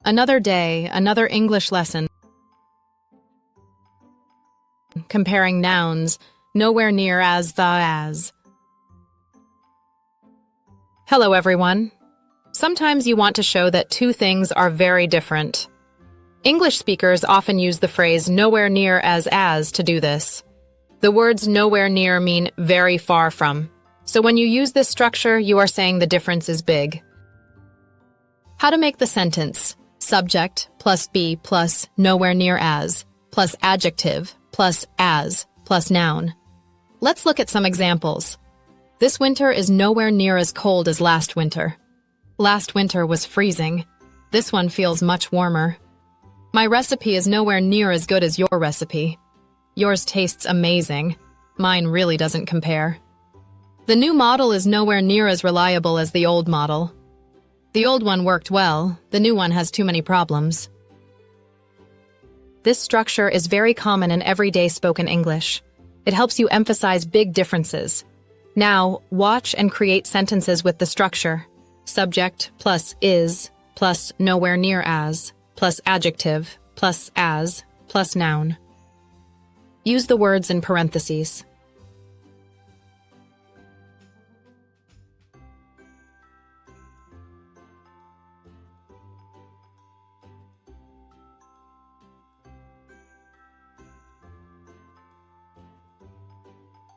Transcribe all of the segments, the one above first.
Another day, another English lesson. Comparing nouns, nowhere near as the as. Hello, everyone. Sometimes you want to show that two things are very different. English speakers often use the phrase nowhere near as to do this. The words nowhere near mean very far from. So when you use this structure, you are saying the difference is big. How to make the sentence: subject plus be plus nowhere near as plus adjective plus as plus noun. Let's look at some examples. This winter is nowhere near as cold as last winter. Last winter was freezing. This one feels much warmer. My recipe is nowhere near as good as your recipe. Yours tastes amazing. Mine really doesn't compare. The new model is nowhere near as reliable as the old model. The old one worked well, the new one has too many problems. This structure is very common in everyday spoken English. It helps you emphasize big differences. Now, watch and create sentences with the structure: subject plus is plus nowhere near as plus adjective plus as plus noun. Use the words in parentheses.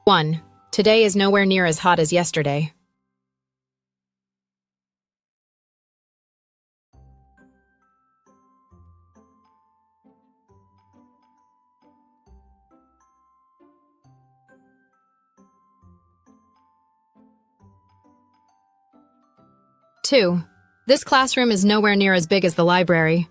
One, today is nowhere near as hot as yesterday. Two, this classroom is nowhere near as big as the library.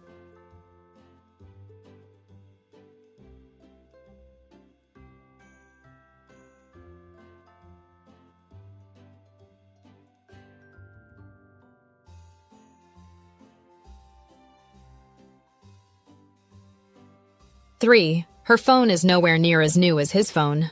Three, her phone is nowhere near as new as his phone.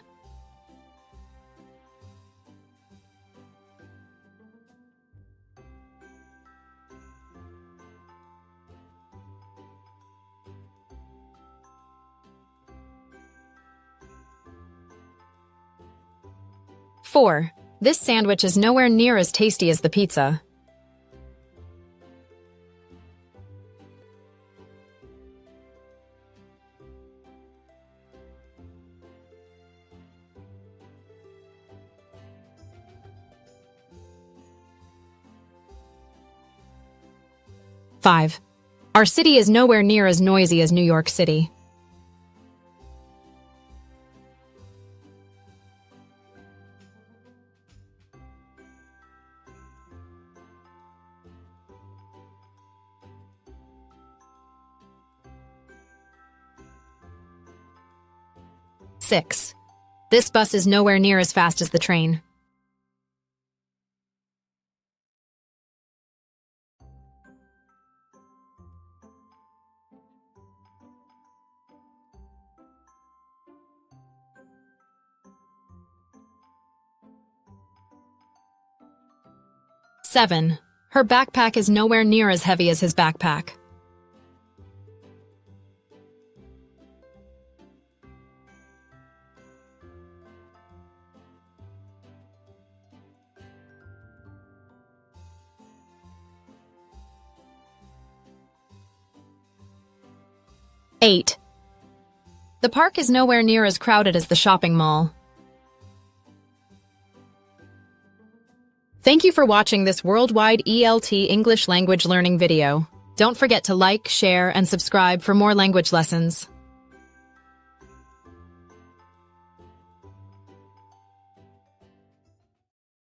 Four, this sandwich is nowhere near as tasty as the pizza. Five, our city is nowhere near as noisy as New York City. Six, this bus is nowhere near as fast as the train. Seven, her backpack is nowhere near as heavy as his backpack. Eight, the park is nowhere near as crowded as the shopping mall. Thank you for watching this worldwide ELT English language learning video. Don't forget to like, share, and subscribe for more language lessons.